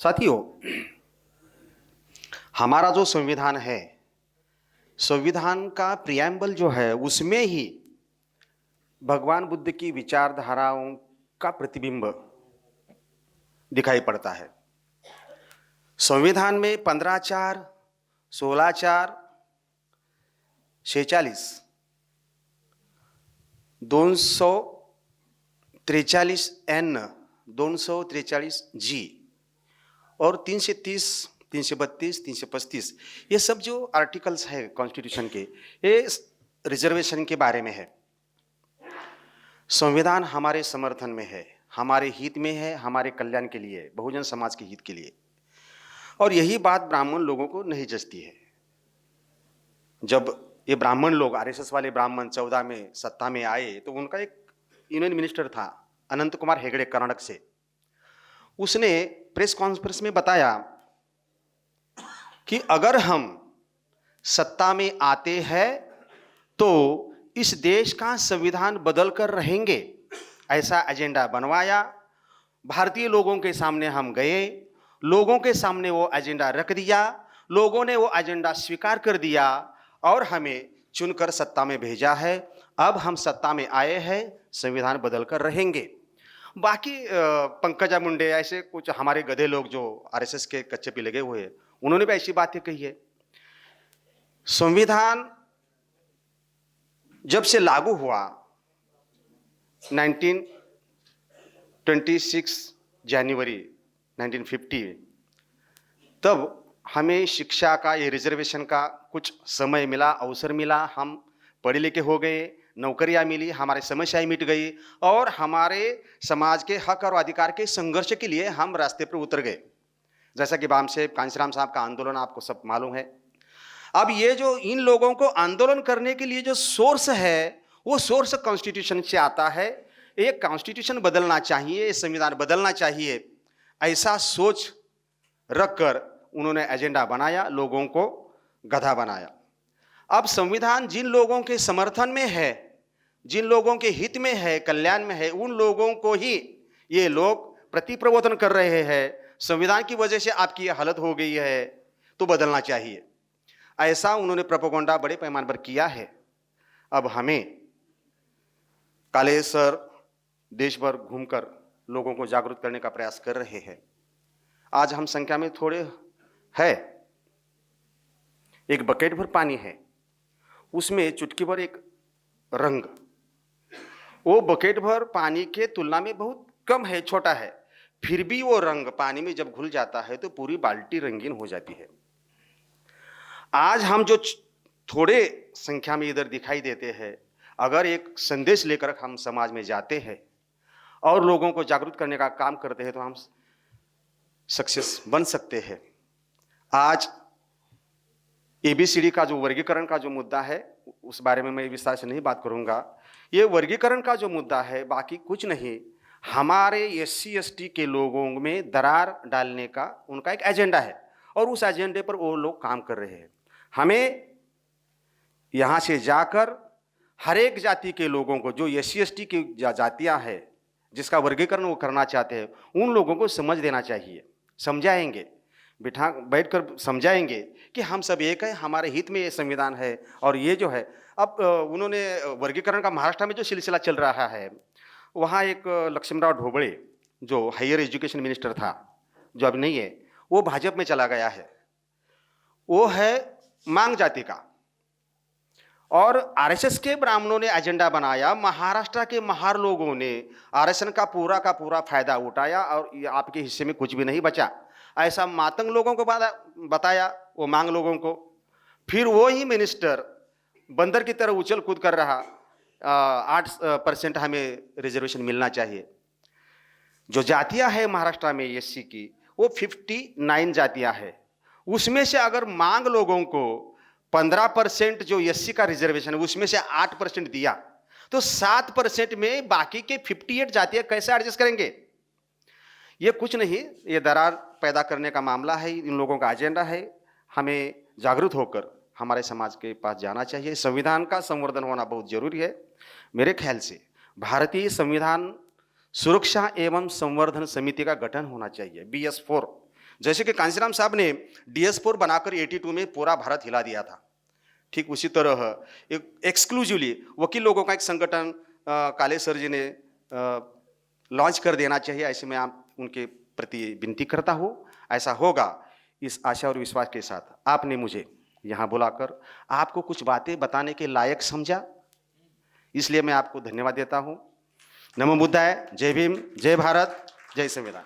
साथियों, हमारा जो संविधान है, संविधान का प्रियम्बल जो है उसमें ही भगवान बुद्ध की विचारधाराओं का प्रतिबिंब दिखाई पड़ता है। संविधान में 15(4), 16(4), 46, 243(n), 243(g) और 330, 332, 335 ये सब जो आर्टिकल्स है कॉन्स्टिट्यूशन के, ये रिजर्वेशन के बारे में है। संविधान हमारे समर्थन में है, हमारे हित में है, हमारे कल्याण के लिए, बहुजन समाज के हित के लिए। और यही बात ब्राह्मण लोगों को नहीं जचती है। जब ये ब्राह्मण लोग, आरएसएस वाले ब्राह्मण 14 में सत्ता में आए तो उनका एक यूनियन मिनिस्टर था, अनंत कुमार हेगड़े, कर्नाटक से। उसने प्रेस कॉन्फ्रेंस में बताया कि अगर हम सत्ता में आते हैं तो इस देश का संविधान बदल कर रहेंगे, ऐसा एजेंडा बनवाया। भारतीय लोगों के सामने हम गए, लोगों के सामने वो एजेंडा रख दिया, लोगों ने वो एजेंडा स्वीकार कर दिया और हमें चुनकर सत्ता में भेजा है। अब हम सत्ता में आए हैं, संविधान बदल कर रहेंगे। बाकी पंकजा मुंडे ऐसे कुछ हमारे गधे लोग जो आरएसएस के कच्चे पे लगे हुए हैं, उन्होंने भी ऐसी बातें कही है। संविधान जब से लागू हुआ 26 जनवरी 1950, तब हमें शिक्षा का, ये रिजर्वेशन का कुछ समय मिला, अवसर मिला। हम पढ़े लिखे हो गए, नौकरियां मिली, हमारी समस्याएं मिट गई और हमारे समाज के हक और अधिकार के संघर्ष के लिए हम रास्ते पर उतर गए। जैसा कि कांशीराम साहब का आंदोलन आपको सब मालूम है। अब ये जो इन लोगों को आंदोलन करने के लिए जो सोर्स है, वो सोर्स कॉन्स्टिट्यूशन से आता है। ये कॉन्स्टिट्यूशन बदलना चाहिए, संविधान बदलना चाहिए, ऐसा सोच रखकर उन्होंने एजेंडा बनाया, लोगों को गधा बनाया। अब संविधान जिन लोगों के समर्थन में है, जिन लोगों के हित में है, कल्याण में है, उन लोगों को ही ये लोग प्रतिप्रवर्तन कर रहे हैं। संविधान की वजह से आपकी ये हालत हो गई है तो बदलना चाहिए, ऐसा उन्होंने प्रोपेगेंडा बड़े पैमाने पर किया है। अब हमें काले सर देश भर घूमकर लोगों को जागरूक करने का प्रयास कर रहे हैं। आज हम संख्या में थोड़े है, एक बकेट भर पानी है, उसमें चुटकी भर एक रंग, वो बकेट भर पानी के तुलना में बहुत कम है, छोटा है, फिर भी वो रंग पानी में जब घुल जाता है तो पूरी बाल्टी रंगीन हो जाती है। आज हम जो थोड़े संख्या में इधर दिखाई देते हैं, अगर एक संदेश लेकर हम समाज में जाते हैं और लोगों को जागरूक करने का काम करते हैं तो हम सक्सेस बन सकते हैं। आज एबीसीडी का जो वर्गीकरण का जो मुद्दा है, उस बारे में मैं विस्तार से नहीं बात करूंगा। ये वर्गीकरण का जो मुद्दा है बाकी कुछ नहीं, हमारे एससी एसटी के लोगों में दरार डालने का उनका एक एजेंडा है और उस एजेंडे पर वो लोग काम कर रहे हैं। हमें यहाँ से जाकर हर एक जाति के लोगों को, जो एससी एसटी की जातियाँ हैं जिसका वर्गीकरण वो करना चाहते हैं, उन लोगों को समझ देना चाहिए। समझाएंगे, बैठकर समझाएंगे कि हम सब एक है, हमारे हित में ये संविधान है। और ये जो है, अब उन्होंने वर्गीकरण का महाराष्ट्र में जो सिलसिला चल रहा है, वहाँ एक लक्ष्मणराव ढोबळे जो हायर एजुकेशन मिनिस्टर था, जो अब नहीं है, वो भाजपा में चला गया है। वो है मांग जाति का, और आरएसएस के ब्राह्मणों ने एजेंडा बनाया, महाराष्ट्र के महार लोगों ने आरक्षण का पूरा फायदा उठाया और आपके हिस्से में कुछ भी नहीं बचा, ऐसा मातंग लोगों को बताया, वो मांग लोगों को। फिर वो ही मिनिस्टर बंदर की तरह उछल कूद कर रहा, 8% हमें रिजर्वेशन मिलना चाहिए। जो जातियां हैं महाराष्ट्र में एससी की, वो 59 जातियां हैं। उसमें से अगर मांग लोगों को 15% जो एससी का रिजर्वेशन है उसमें से 8% दिया तो 7% में बाकी के 58 जातियां कैसे एडजस्ट करेंगे? ये कुछ नहीं, ये दरार पैदा करने का मामला है, इन लोगों का एजेंडा है। हमें जागरूक होकर हमारे समाज के पास जाना चाहिए। संविधान का संवर्धन होना बहुत जरूरी है। मेरे ख्याल से भारतीय संविधान सुरक्षा एवं संवर्धन समिति का गठन होना चाहिए, BS4, जैसे कि कांशीराम साहब ने DS4 बनाकर 82 में पूरा भारत हिला दिया था, ठीक उसी तरह एक एक्सक्लूसिवली वकील लोगों का एक संगठन काले सर जी ने लॉन्च कर देना चाहिए, ऐसे मैं आप उनके प्रति विनती करता हूँ। ऐसा होगा इस आशा और विश्वास के साथ आपने मुझे यहाँ बुलाकर आपको कुछ बातें बताने के लायक समझा, इसलिए मैं आपको धन्यवाद देता हूँ। नमो बुद्धाय, जय भीम, जय भारत, जय संविधान।